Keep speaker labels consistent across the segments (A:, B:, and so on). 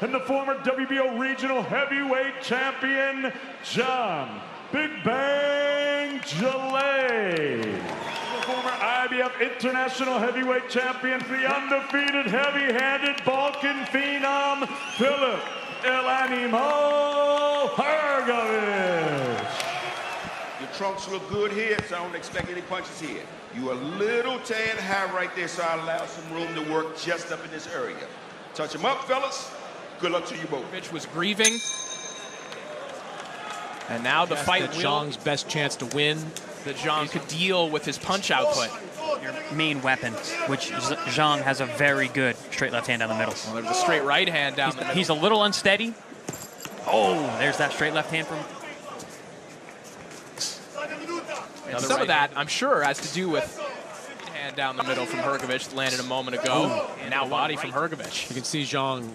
A: and the former WBO Regional Heavyweight Champion, Zhang Big Bang Zhilei. The former IBF International Heavyweight Champion, the undefeated heavy-handed Balkan phenom, Filip El Animal Hrgovic.
B: Your trunks look good here, so I don't expect any punches here. You a little tad high right there, so I allow some room to work just up in this area. Touch them up, fellas. Good luck to you both.
C: Hrgovic was grieving. And now the fight will...
D: Zhang's best chance to win.
C: That Zhang could deal with his punch output.
E: Your main weapon, which Zhang has a very good straight left hand down the middle.
C: Well, there's a straight right hand down the middle.
E: He's a little unsteady. Oh, there's that straight left hand from...
C: And some of that, I'm sure, has to do with hand down the middle from Hrgovic, landed a moment ago. And now body from Hrgovic.
D: You can see Zhang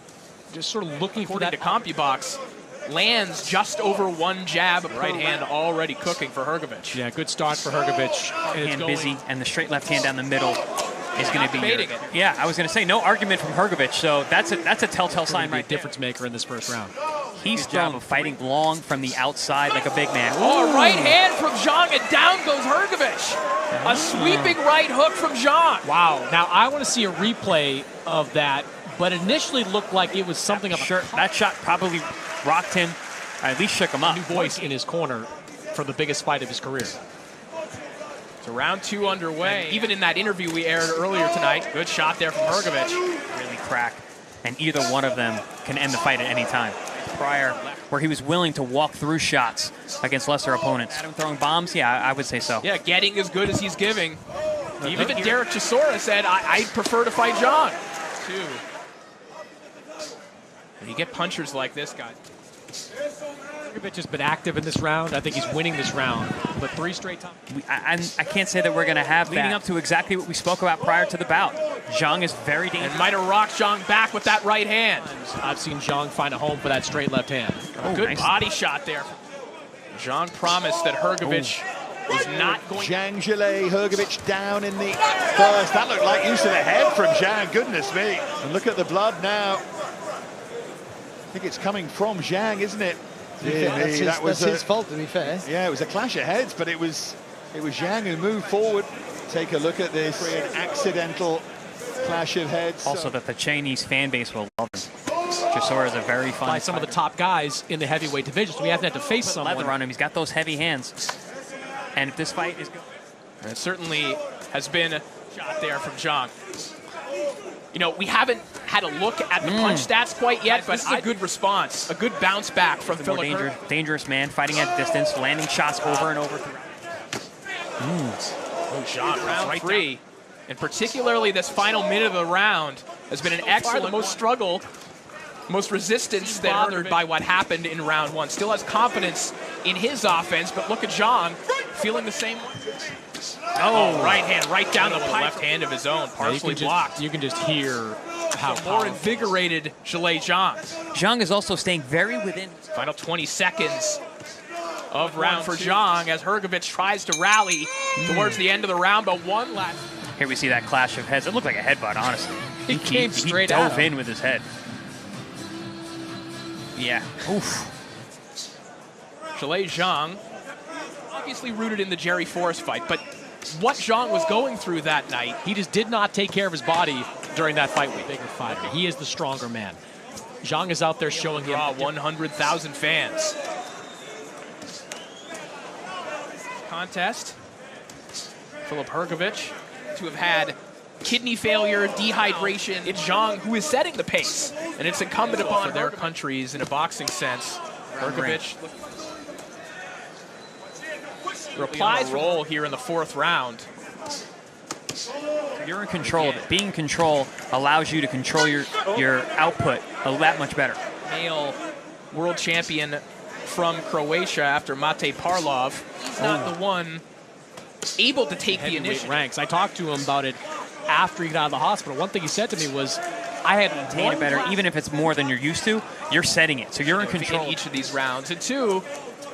D: just sort of looking for that.
C: According to CompuBox, lands just over one jab, right hand already cooking for Hrgovic.
D: Yeah, good start for Hrgovic.
E: Hand busy, and the straight left hand down the middle is going to be
C: fading it.
E: Yeah, I was going to say no argument from Hrgovic, so that's a telltale sign right there.
D: Difference maker in this first round.
E: He's fighting long from the outside like a big man.
C: Oh, right hand from Zhang, and down goes Hrgovic. A sweeping right hook from Zhang.
D: Wow. Now I want to see a replay of that, but initially looked like it was something of a...
E: That shot probably rocked him, or at least shook him up.
D: New voice in his corner for the biggest fight of his career.
C: So round two underway. And even in that interview we aired earlier tonight, good shot there from Hrgovic.
E: Really crack, and either one of them can end the fight at any time. Prior, where he was willing to walk through shots against lesser opponents. Adam throwing bombs? Yeah, I would say so.
C: Yeah, getting as good as he's giving. Even Derek Chisora said, I'd prefer to fight Zhang. You get punchers like this guy.
D: Hrgovic has been active in this round. I think he's winning this round, but 3 straight times.
E: I can't say that we're going to have leading up to exactly what we spoke about prior to the bout. Zhang is very dangerous.
C: And might have rocked Zhang back with that right hand.
D: I've seen Zhang find a home for that straight left hand.
C: Good nice body shot there. Zhang promised that Hrgovic was not going...
F: Zhilei Hrgovic down in the first. That looked like use of the head from Zhang, goodness me. And look at the blood now. I think it's coming from Zhang, isn't it?
G: That's his fault, to be fair.
F: Yeah, it was a clash of heads, but it was Zhang who moved forward. Take a look at this. An accidental clash of heads.
E: Also, that the Chinese fan base will love him. Chisora is a very fun
D: by some of the top guys in the heavyweight division, so we haven't had to face someone.
E: Leather on him. He's got those heavy hands. And if this fight is good,
C: it certainly has been a shot there from Zhang. You know, we haven't had a look at the punch stats quite yet, but it's a good response, a good bounce back from Filip.
E: Dangerous man, fighting at distance, landing shots over and over.
C: Zhang, round 3. And particularly this final minute of the round has been an excellent, the most struggle, most resistance bothered by what happened in round 1. Still has confidence in his offense, but look at Zhang feeling the same way. Oh, right hand right down the left hand of his own, partially blocked.
D: You can just hear how
C: more invigorated Zhilei Zhang.
E: Zhang is also staying very within.
C: Final 20 seconds of round for Zhang as Hrgovic tries to rally towards the end of the round, but one last.
E: Here we see that clash of heads. It looked like a headbutt, honestly.
D: He came straight
E: out. He dove in with his head. Yeah. Oof.
C: Zhilei Zhang, obviously rooted in the Jerry Forrest fight, but what Zhang was going through that night,
D: he just did not take care of his body during that fight with bigger fighter. He is the stronger man. Zhang is out there showing him
C: 100,000 fans. Contest. Filip Hrgovic to have had kidney failure, dehydration. It's Zhang who is setting the pace, and it's incumbent upon their countries in a boxing sense. Hrgovic replies roll here in the 4th round.
E: You're in control of it. Being in control allows you to control your output that much better.
C: Male world champion from Croatia after Mate Parlov. He's not the one able to take the initiative.
D: Ranks. I talked to him about it after he got out of the hospital. One thing he said to me was, I had
E: maintained it better. Even if it's more than you're used to, you're setting it. So you're in control.
C: In each of these rounds. And 2,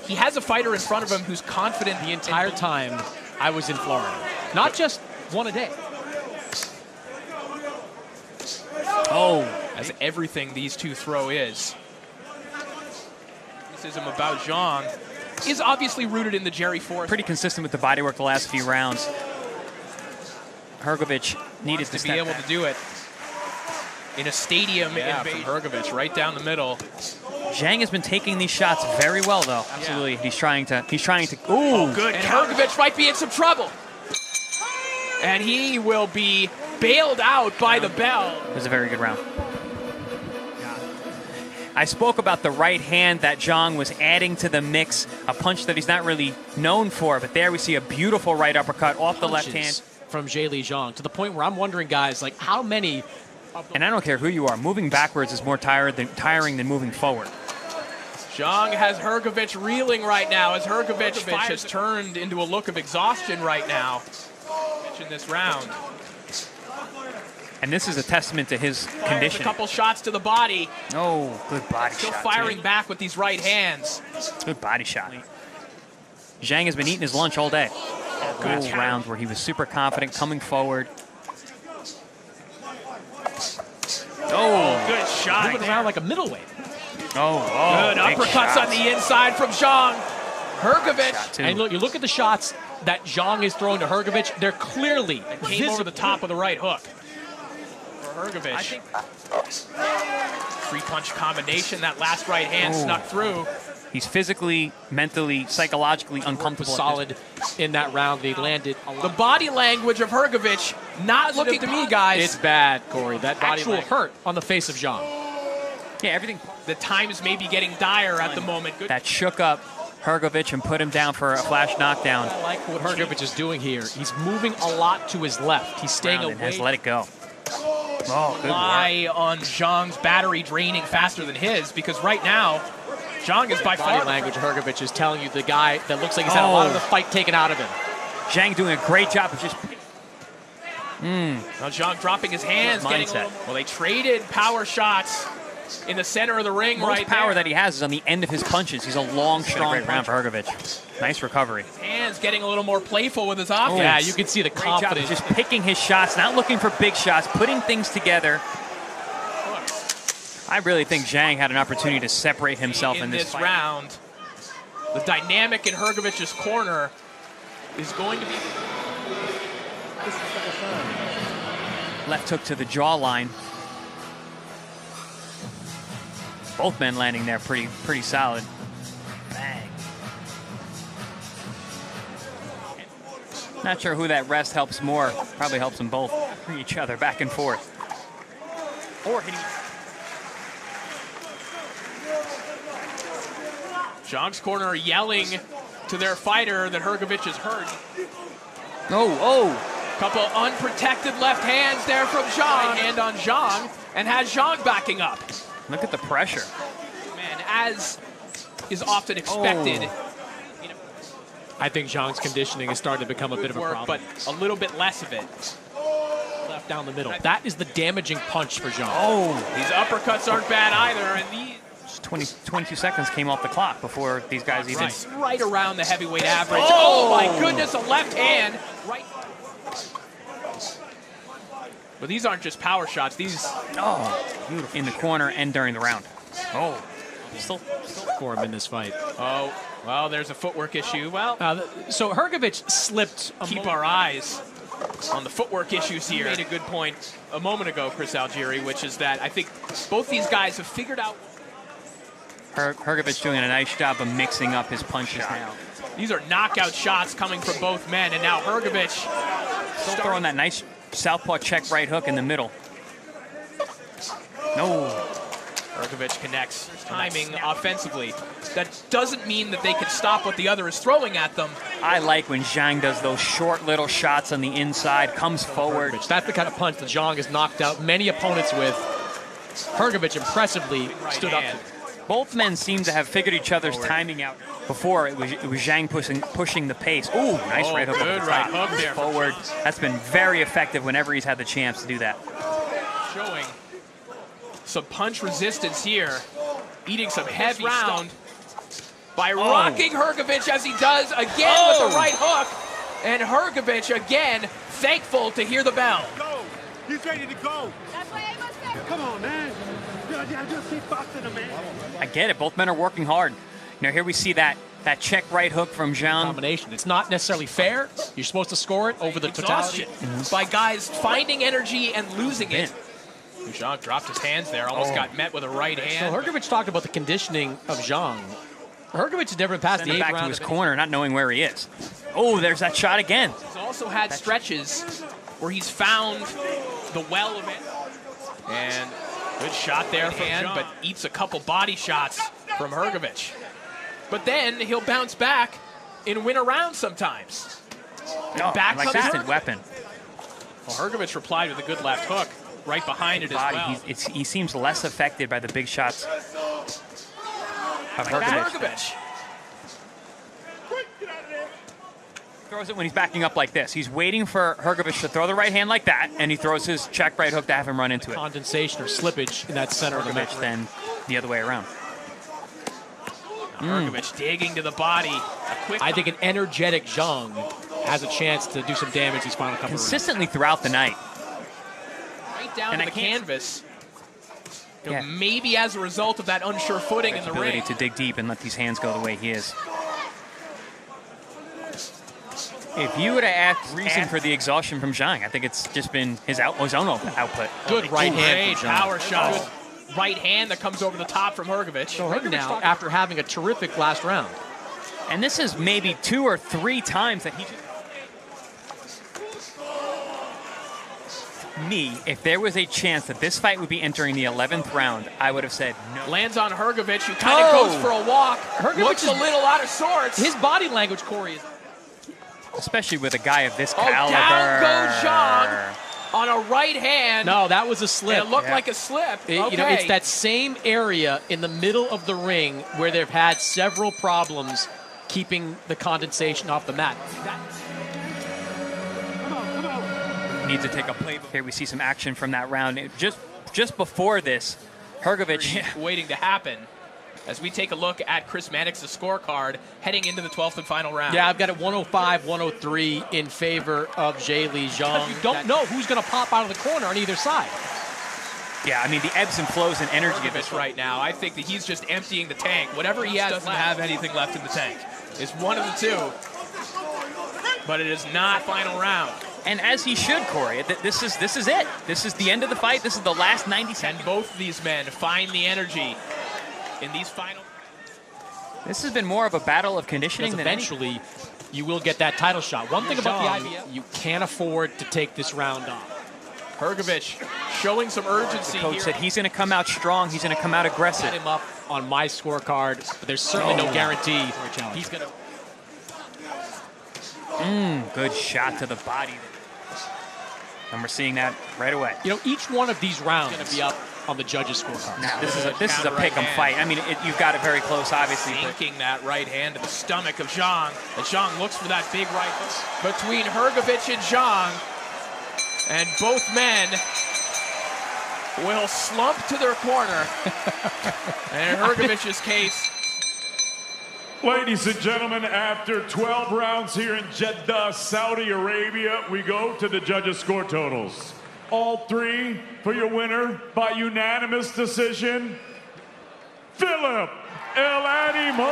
C: he has a fighter in front of him who's confident
D: the entire time I was in Florida. Not just one a day.
E: Oh,
C: as everything these two throw is. Criticism about Zhang is obviously rooted in the Jerry Force.
E: Pretty consistent with the bodywork the last few rounds. Hrgovic needed to
C: be able to do it in a stadium invasion. From Hrgovic right down the middle.
E: Zhang has been taking these shots very well, though. Absolutely, he's trying to.
C: Ooh, good. And Hrgovic might be in some trouble, and he will be bailed out by the bell.
E: It was a very good round. I spoke about the right hand that Zhang was adding to the mix, a punch that he's not really known for, but there we see a beautiful right uppercut off the left hand
D: from Zhilei Zhang, to the point where I'm wondering, guys, like how many.
E: And I don't care who you are, moving backwards is more tiring than moving forward.
C: Zhang has Hrgovic reeling right now as Hrgovic has turned into a look of exhaustion right now in this round.
E: And this is a testament to his condition.
C: A couple shots to the body.
E: Oh, good body
C: Still
E: shot.
C: Still firing back with these right hands.
E: Good body shot. Zhang has been eating his lunch all day. Good round where he was super confident, coming forward.
C: Oh, good shot.
D: Moving around like a middleweight.
E: Oh,
C: good uppercuts on the inside from Zhang. Hrgovic.
D: And look, you look at the shots that Zhang is throwing to Hrgovic, they're clearly
C: came over the top of the right hook. Hrgovic. I think three-punch combination. That last right hand snuck through.
E: He's physically, mentally, psychologically uncomfortable.
D: Solid in that round. He landed a lot.
C: The body language of Hrgovic not looking to me, guys.
D: It's bad, Corey. That body hurt on the face of Zhang.
C: Yeah, everything. The times may be getting dire at the moment. Good.
E: That shook up Hrgovic and put him down for a flash knockdown.
D: I like what Hrgovic is doing here. He's moving a lot to his left. He's staying away.
E: Has let it go. Oh, good
C: rely on Zhang's battery draining faster than his, because right now, Zhang is by far.
D: Body language Hrgovic is telling you the guy that looks like he's had a lot of the fight taken out of him.
E: Zhang doing a great job of just.
C: Now Zhang dropping his hands, getting a little. Well, they traded power shots in the center of the ring.
E: Most power that he has is on the end of his punches. He's a long, strong round for Hrgovic. Nice recovery.
C: His hands getting a little more playful with his offense.
D: Yeah, you can see the confidence.
E: Just picking his shots, not looking for big shots, putting things together. I really think Zhang had an opportunity to separate himself in this fight.
C: Round. The dynamic in Hrgovic's corner is going to be.
E: Left hook to the jawline. Both men landing there pretty solid. Bang. Not sure who that rest helps more. Probably helps them both bring each other back and forth. Or hitting.
C: Zhang's corner yelling to their fighter that Hrgovic is hurt. Couple unprotected left hands there from Zhang. Hand on Zhang, and has Zhang backing up.
E: Look at the pressure.
C: Man, as is often expected.
D: I think Zhang's conditioning is starting to become a bit of a problem.
C: But a little bit less of it.
D: Left down the middle. That is the damaging punch for Zhang.
C: These uppercuts aren't bad either. And these
E: 22 seconds came off the clock before these guys even.
C: Right around the heavyweight average. Oh my goodness, a left hand. Right. But these aren't just power shots. These.
E: Beautiful. In the corner and during the round.
D: Still for him in this fight.
C: Well, there's a footwork issue. Well,
D: so Hrgovic slipped.
C: Keep our eyes on the footwork issues here. You made a good point a moment ago, Chris Algieri, which is that I think both these guys have figured out.
E: Hrgovic doing a nice job of mixing up his punches now.
C: These are knockout shots coming from both men, and now Hrgovic
E: still throwing that nice southpaw check right hook in the middle.
C: Hrgovic connects. Timing offensively. That doesn't mean that they can stop what the other is throwing at them.
E: I like when Zhang does those short little shots on the inside, comes forward.
D: That's the kind of punch that Zhang has knocked out many opponents with. Hrgovic impressively stood up.
E: Both men seem to have figured each other's timing out. Before, it was Zhang pushing the pace. Ooh, nice right hook.
C: Good right hook there.
E: Forward. That's been very effective whenever he's had the chance to do that.
C: Showing some punch resistance here. Eating some heavy round by rocking Hrgovic as he does again with the right hook. And Hrgovic again thankful to hear the bell.
H: He's ready to go. Come on, man.
E: I get it. Both men are working hard. You know, here we see that check right hook from Zhang.
D: Combination. It's not necessarily fair. You're supposed to score it over the totality.
C: By guys finding energy and losing it. Zhang dropped his hands there, almost got met with a right hand.
D: So Hrgovic talked about the conditioning of Zhang. Hrgovic has never passed the 8th
E: back
D: round
E: to his corner, not knowing where he is. Oh, there's that shot again.
C: He's also had stretches where he's found the well of it. And good shot there from Zhang, but eats a couple body shots from Hrgovic. But then he'll bounce back and win a round sometimes.
E: Back like that weapon.
C: Well, Hrgovic replied with a good left hook right behind it as well.
E: He seems less affected by the big shots of Hrgovic. Throws it when he's backing up like this. He's waiting for Hrgovic to throw the right hand like that, and he throws his check right hook to have him run into it.
D: Condensation or slippage in that center of the match.
E: Then the other way around.
C: Hrgovic digging to the body.
D: I think an energetic Zhang has a chance to do some damage these final couple
E: consistently throughout the night.
C: Right down to the canvas. Maybe as a result of that unsure footing in the ring.
E: Ability to dig deep and let these hands go the way he is. If you were to ask reason for the exhaustion from Zhang, I think it's just been his own output.
C: Good right hand from Zhang. Power shot. Good right hand that comes over the top from Hrgovic.
D: So now, after having a terrific last round.
E: And this is maybe 2 or 3 times that he just... If there was a chance that this fight would be entering the 11th round, I would have said no.
C: Lands on Hrgovic, who kind of goes for a walk. Hrgovic looks a little out of sorts.
D: His body language, Corey, is...
E: Especially with a guy of this caliber.
C: Down goes Zhang on a right hand.
D: No, that was a slip.
C: It looked like a slip.
D: You know, it's that same area in the middle of the ring where they've had several problems keeping the condensation off the mat.
E: Needs to take a playbook. Here we see some action from that round. Just before this, Hrgovic
C: waiting to happen. As we take a look at Chris Mannix's scorecard heading into the 12th and final round.
D: Yeah, I've got it 105-103 in favor of Zhilei Zhang. You don't know who's going to pop out of the corner on either side.
E: Yeah, I mean, the ebbs and flows and energy of this
C: right now. I think that he's just emptying the tank. Whatever he has doesn't have anything left in the tank. It's one of the two. But it is not final round.
E: And as he should, Corey. This is it. This is the end of the fight. This is the last 90 seconds.
C: And both of these men find the energy in these final.
E: This has been more of a battle of conditioning than
D: eventually you will get that title shot. One thing about the IBF, you can't afford to take this round off.
C: Hrgovic showing some urgency
E: here. The coach said he's going to come out strong. He's going to come out aggressive.
D: Set him up on my scorecard, but there's certainly no guarantee for a challenge.
C: He's going to.
E: Good shot to the body. And we're seeing that right away.
D: You know, each one of these rounds is going to be up on the judges' scorecard.
E: Now, this is a pick-em fight. I mean, you've got it very close, obviously.
C: Sinking that right hand to the stomach of Zhang. And Zhang looks for that big right hook between Hrgovic and Zhang. And both men will slump to their corner. And in Hrgovic's case...
A: Ladies and gentlemen, after 12 rounds here in Jeddah, Saudi Arabia, we go to the judges' score totals. All 3 for your winner by unanimous decision, Filip El Animal